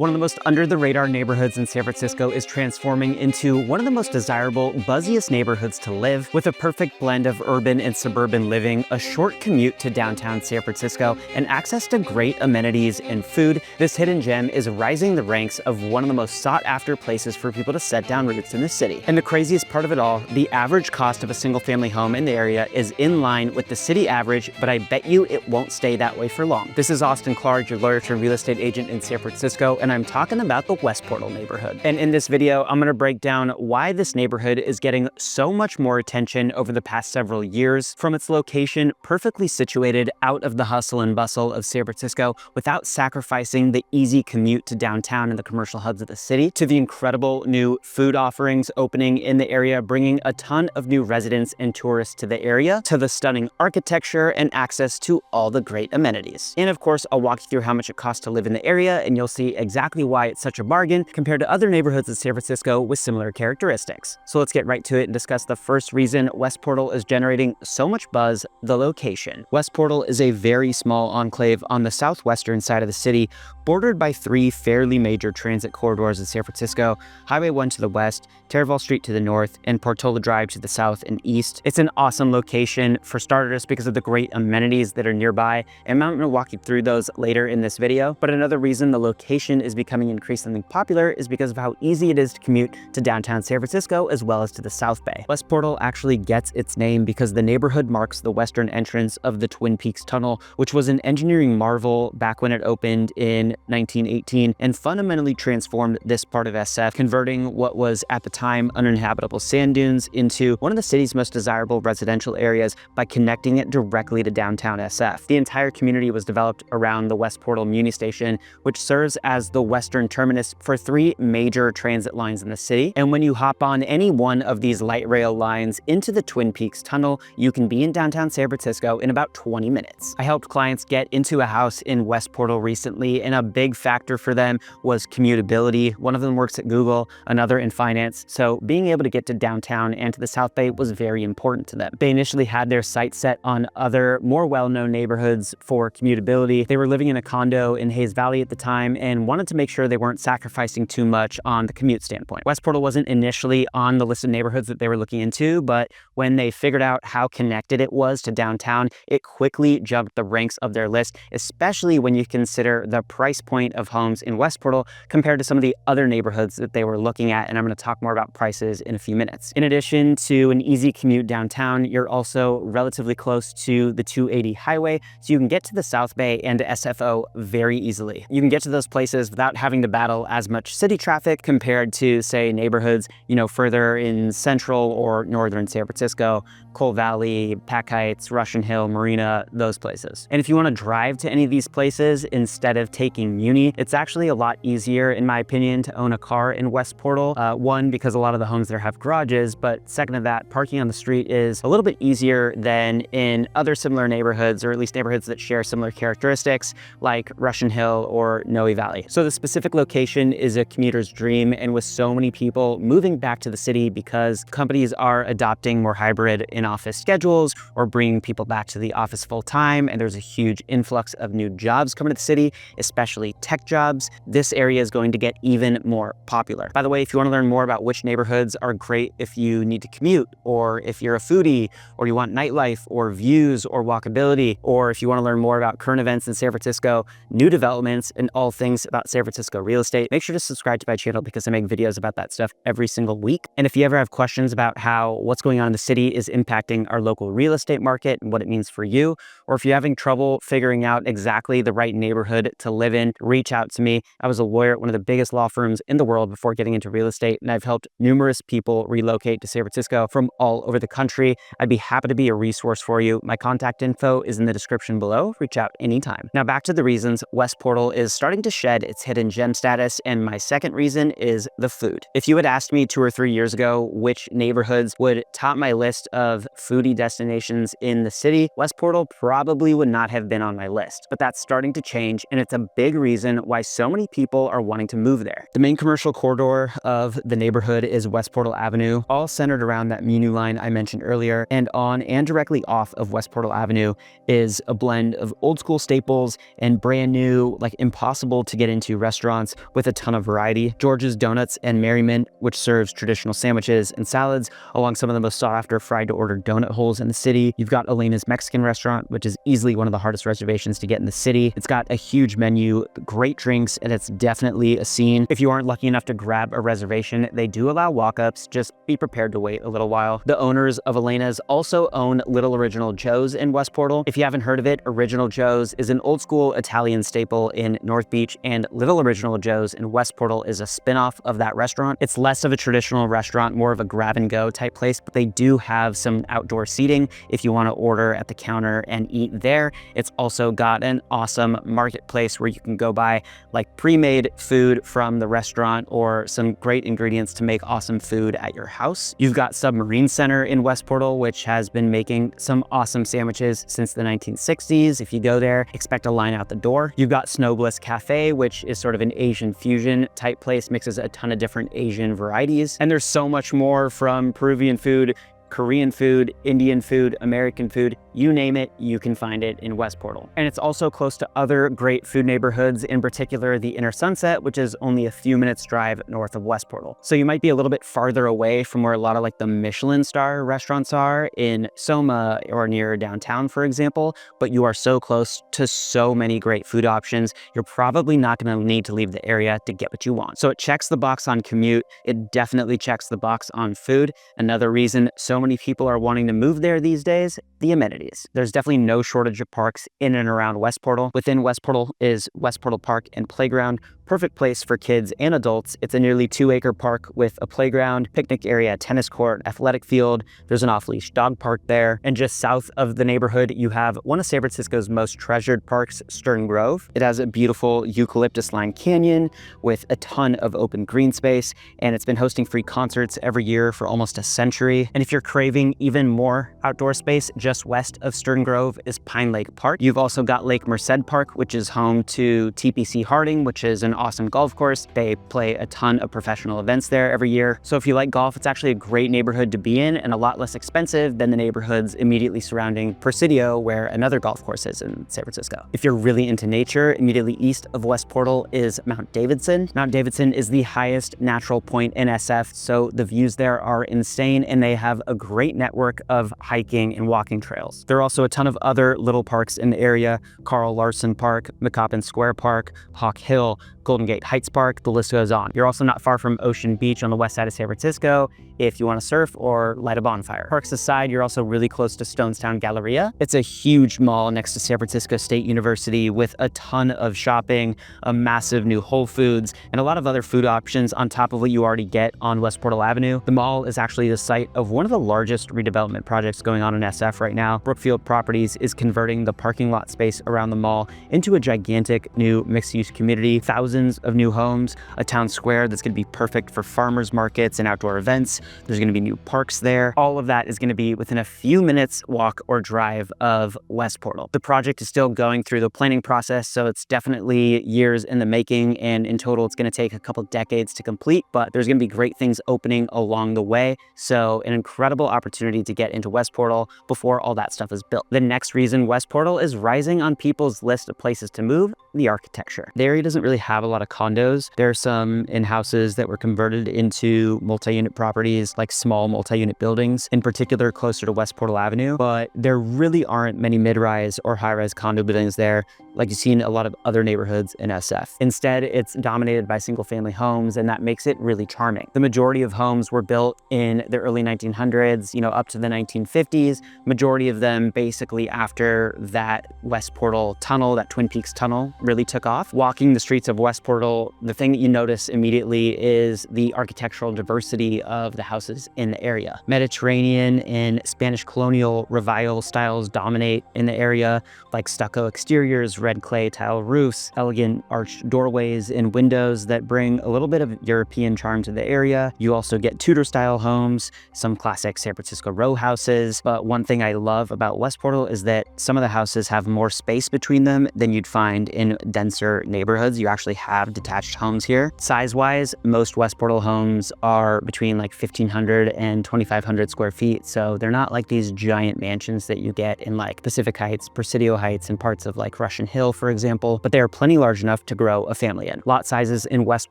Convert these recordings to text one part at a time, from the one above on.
One of the most under-the-radar neighborhoods in San Francisco is transforming into one of the most desirable, buzziest neighborhoods to live, with a perfect blend of urban and suburban living, a short commute to downtown San Francisco, and access to great amenities and food. This hidden gem is rising the ranks of one of the most sought-after places for people to set down roots in the city. And the craziest part of it all, the average cost of a single-family home in the area is in line with the city average, but I bet you it won't stay that way for long. This is Austin Clark, your lawyer turned real estate agent in San Francisco, and I'm talking about the West Portal neighborhood. And in this video, I'm gonna break down why this neighborhood is getting so much more attention over the past several years, from its location perfectly situated out of the hustle and bustle of San Francisco without sacrificing the easy commute to downtown and the commercial hubs of the city, to the incredible new food offerings opening in the area, bringing a ton of new residents and tourists to the area, to the stunning architecture and access to all the great amenities. And of course, I'll walk you through how much it costs to live in the area, and you'll see exactly why it's such a bargain compared to other neighborhoods in San Francisco with similar characteristics. So let's get right to it and discuss the first reason West Portal is generating so much buzz: the location. West Portal is a very small enclave on the southwestern side of the city, bordered by three fairly major transit corridors in San Francisco: Highway 1 to the west, Taraval Street to the north, and Portola Drive to the south and east. It's an awesome location, for starters, because of the great amenities that are nearby, and I'm going to walk you through those later in this video. But another reason the location is becoming increasingly popular is because of how easy it is to commute to downtown San Francisco as well as to the South Bay. West Portal actually gets its name because the neighborhood marks the western entrance of the Twin Peaks Tunnel, which was an engineering marvel back when it opened in 1918 and fundamentally transformed this part of SF, converting what was at the time uninhabitable sand dunes into one of the city's most desirable residential areas by connecting it directly to downtown SF. The entire community was developed around the West Portal Muni Station, which serves as the western terminus for three major transit lines in the city. And when you hop on any one of these light rail lines into the Twin Peaks Tunnel, you can be in downtown San Francisco in about 20 minutes. I helped clients get into a house in West Portal recently, and a big factor for them was commutability. One of them works at Google, another in finance, so being able to get to downtown and to the South Bay was very important to them. They initially had their sights set on other, more well-known neighborhoods for commutability. They were living in a condo in Hayes Valley at the time and wanted to make sure they weren't sacrificing too much on the commute standpoint. West Portal wasn't initially on the list of neighborhoods that they were looking into, but when they figured out how connected it was to downtown, it quickly jumped the ranks of their list, especially when you consider the price point of homes in West Portal compared to some of the other neighborhoods that they were looking at, and I'm going to talk more about prices in a few minutes. In addition to an easy commute downtown, you're also relatively close to the 280 highway, so you can get to the South Bay and to SFO very easily. You can get to those places without having to battle as much city traffic compared to, say, neighborhoods, further in central or northern San Francisco, Cole Valley, Pack Heights, Russian Hill, Marina, those places. And if you want to drive to any of these places instead of taking Muni, it's actually a lot easier, in my opinion, to own a car in West Portal. One, because a lot of the homes there have garages, but second to that, parking on the street is a little bit easier than in other similar neighborhoods, or at least neighborhoods that share similar characteristics, like Russian Hill or Noe Valley. So the specific location is a commuter's dream, and with so many people moving back to the city because companies are adopting more hybrid in-office schedules or bringing people back to the office full time, and there's a huge influx of new jobs coming to the city, especially tech jobs, this area is going to get even more popular. By the way, if you want to learn more about which neighborhoods are great if you need to commute, or if you're a foodie, or you want nightlife, or views, or walkability, or if you want to learn more about current events in San Francisco, new developments, and all things about San Francisco real estate, make sure to subscribe to my channel because I make videos about that stuff every single week. And if you ever have questions about how what's going on in the city is impacting our local real estate market and what it means for you, or if you're having trouble figuring out exactly the right neighborhood to live in, reach out to me. I was a lawyer at one of the biggest law firms in the world before getting into real estate, and I've helped numerous people relocate to San Francisco from all over the country. I'd be happy to be a resource for you. My contact info is in the description below. Reach out anytime. Now back to the reasons West Portal is starting to shed its hidden gem status, and my second reason is the food. If you had asked me 2 or 3 years ago which neighborhoods would top my list of foodie destinations in the city, West Portal probably would not have been on my list. But that's starting to change, and it's a big reason why so many people are wanting to move there. The main commercial corridor of the neighborhood is West Portal Avenue, all centered around that Muni line I mentioned earlier, and on and directly off of West Portal Avenue is a blend of old school staples and brand new, like impossible to get into go-to restaurants with a ton of variety. George's Donuts and Merriman, which serves traditional sandwiches and salads, along some of the most sought-after fried-to-order donut holes in the city. You've got Elena's Mexican restaurant, which is easily one of the hardest reservations to get in the city. It's got a huge menu, great drinks, and it's definitely a scene. If you aren't lucky enough to grab a reservation, they do allow walk-ups. Just be prepared to wait a little while. The owners of Elena's also own Little Original Joe's in West Portal. If you haven't heard of it, Original Joe's is an old-school Italian staple in North Beach, and Little Original Joe's in West Portal is a spin-off of that restaurant. It's less of a traditional restaurant, more of a grab-and-go type place, but they do have some outdoor seating if you want to order at the counter and eat there. It's also got an awesome marketplace where you can go buy like pre-made food from the restaurant or some great ingredients to make awesome food at your house. You've got Submarine Center in West Portal, which has been making some awesome sandwiches since the 1960s. If you go there, expect a line out the door. You've got Snow Bliss Cafe, which is sort of an Asian fusion type place, mixes a ton of different Asian varieties. And there's so much more, from Peruvian food, Korean food, Indian food, American food, you name it, you can find it in West Portal. And it's also close to other great food neighborhoods, in particular the Inner Sunset, which is only a few minutes drive north of West Portal. So you might be a little bit farther away from where a lot of like the Michelin star restaurants are in Soma or near downtown, for example, but you are so close to so many great food options, you're probably not gonna need to leave the area to get what you want. So it checks the box on commute, it definitely checks the box on food. Another reason so many people are wanting to move there these days, the amenities. There's definitely no shortage of parks in and around West Portal. Within West Portal is West Portal Park and Playground, perfect place for kids and adults. It's a nearly 2-acre park with a playground, picnic area, tennis court, athletic field. There's an off-leash dog park there. And just south of the neighborhood, you have one of San Francisco's most treasured parks, Stern Grove. It has a beautiful eucalyptus-lined canyon with a ton of open green space, and it's been hosting free concerts every year for almost a century. And if you're craving even more outdoor space, just west of Stern Grove is Pine Lake Park. You've also got Lake Merced Park, which is home to TPC Harding, which is an awesome golf course. They play a ton of professional events there every year. So if you like golf, it's actually a great neighborhood to be in and a lot less expensive than the neighborhoods immediately surrounding Presidio, where another golf course is in San Francisco. If you're really into nature, immediately east of West Portal is Mount Davidson. Mount Davidson is the highest natural point in SF, so the views there are insane, and they have a great network of hiking and walking trails. There are also a ton of other little parks in the area: Carl Larson Park, McCoppin Square Park, Hawk Hill, Golden Gate Heights Park, the list goes on. You're also not far from Ocean Beach on the west side of San Francisco if you want to surf or light a bonfire. Parks aside, you're also really close to Stonestown Galleria. It's a huge mall next to San Francisco State University with a ton of shopping, a massive new Whole Foods, and a lot of other food options on top of what you already get on West Portal Avenue. The mall is actually the site of one of the largest redevelopment projects going on in SF right now. Brookfield Properties is converting the parking lot space around the mall into a gigantic new mixed-use community, thousands of new homes, a town square that's going to be perfect for farmers markets and outdoor events. There's going to be new parks there. All of that is going to be within a few minutes walk or drive of West Portal. The project is still going through the planning process, so it's definitely years in the making, and in total it's going to take a couple decades to complete, but there's going to be great things opening along the way. So an incredible opportunity to get into West Portal before all that stuff is built. The next reason West Portal is rising on people's list of places to move, the architecture. The area doesn't really have a lot of condos. There are some in-houses that were converted into multi-unit properties, like small multi-unit buildings, in particular closer to West Portal Avenue, but there really aren't many mid-rise or high-rise condo buildings there like you see in a lot of other neighborhoods in SF. Instead, it's dominated by single-family homes, and that makes it really charming. The majority of homes were built in the early 1900s, up to the 1950s, majority of them basically after that West Portal tunnel, that Twin Peaks tunnel really took off. Walking the streets of West Portal, the thing that you notice immediately is the architectural diversity of the houses in the area. Mediterranean and Spanish colonial revival styles dominate in the area, like stucco exteriors, red clay tile roofs, elegant arched doorways and windows that bring a little bit of European charm to the area. You also get Tudor style homes, some classic San Francisco row houses, but one thing I love about West Portal is that some of the houses have more space between them than you'd find in denser neighborhoods. You actually have detached homes here. Size-wise, most West Portal homes are between like 1,500 and 2,500 square feet, so they're not like these giant mansions that you get in like Pacific Heights, Presidio Heights, and parts of like Russian Hill, for example, but they are plenty large enough to grow a family in. Lot sizes in West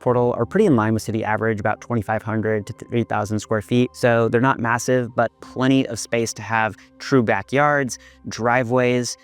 Portal are pretty in line with city average, about 2,500 to 3,000 square feet. So they're not massive, but plenty of space to have true backyards, driveways,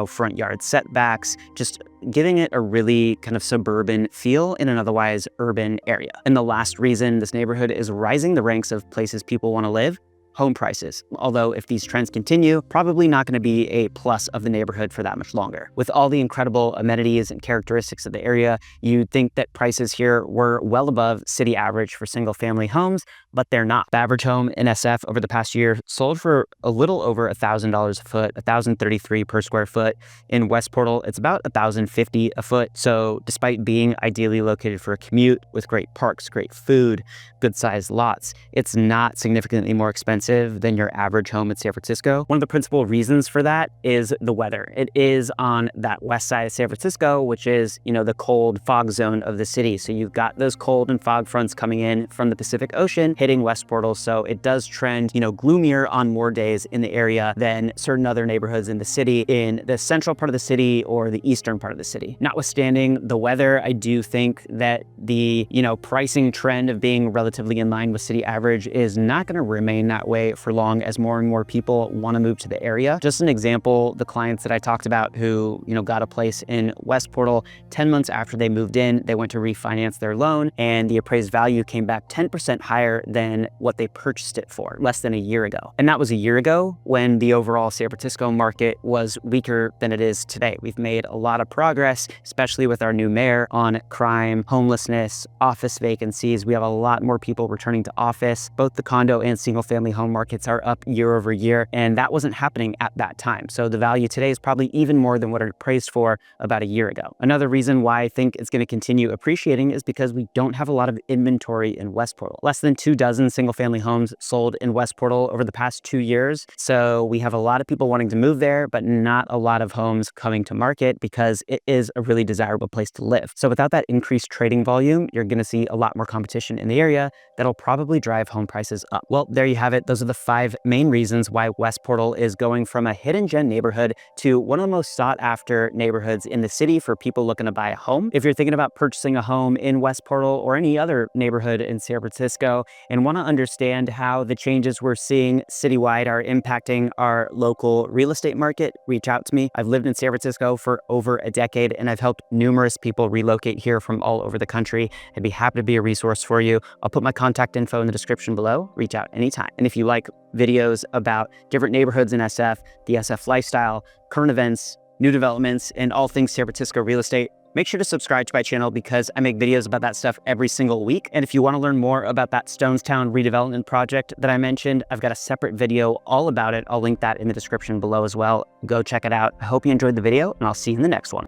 front yard setbacks, just giving it a really kind of suburban feel in an otherwise urban area. And the last reason this neighborhood is rising the ranks of places people want to live: home prices. Although if these trends continue, probably not going to be a plus of the neighborhood for that much longer. With all the incredible amenities and characteristics of the area, you'd think that prices here were well above city average for single family homes, but they're not. The average home in SF over the past year sold for a little over $1,000 a foot, $1,033 per square foot. In West Portal, it's about $1,050 a foot. So despite being ideally located for a commute with great parks, great food, good sized lots, it's not significantly more expensive than your average home in San Francisco. One of the principal reasons for that is the weather. It is on that west side of San Francisco, which is, the cold fog zone of the city. So you've got those cold and fog fronts coming in from the Pacific Ocean, hitting West Portal. So it does trend, gloomier on more days in the area than certain other neighborhoods in the city, in the central part of the city or the eastern part of the city. Notwithstanding the weather, I do think that the, pricing trend of being relatively in line with city average is not going to remain that way for long as more and more people want to move to the area. Just an example, the clients that I talked about who, got a place in West Portal, 10 months after they moved in, they went to refinance their loan and the appraised value came back 10% higher than what they purchased it for less than a year ago. And that was a year ago when the overall San Francisco market was weaker than it is today. We've made a lot of progress, especially with our new mayor, on crime, homelessness, office vacancies. We have a lot more people returning to office. Both the condo and single family home markets are up year over year, and that wasn't happening at that time. So the value today is probably even more than what it appraised for about a year ago. Another reason why I think it's going to continue appreciating is because we don't have a lot of inventory in West Portal. Less than 24 single family homes sold in West Portal over the past 2 years. So we have a lot of people wanting to move there, but not a lot of homes coming to market because it is a really desirable place to live. So without that increased trading volume, you're going to see a lot more competition in the area that'll probably drive home prices up. Well, there you have it. Those are the 5 main reasons why West Portal is going from a hidden gem neighborhood to one of the most sought after neighborhoods in the city for people looking to buy a home. If you're thinking about purchasing a home in West Portal or any other neighborhood in San Francisco and want to understand how the changes we're seeing citywide are impacting our local real estate market, reach out to me. I've lived in San Francisco for over a decade and I've helped numerous people relocate here from all over the country. I'd be happy to be a resource for you. I'll put my contact info in the description below. Reach out anytime. And if you like videos about different neighborhoods in SF, the SF lifestyle, current events, new developments, and all things San Francisco real estate, make sure to subscribe to my channel because I make videos about that stuff every single week. And if you want to learn more about that Stonestown redevelopment project that I mentioned, I've got a separate video all about it. I'll link that in the description below as well. Go check it out. I hope you enjoyed the video and I'll see you in the next one.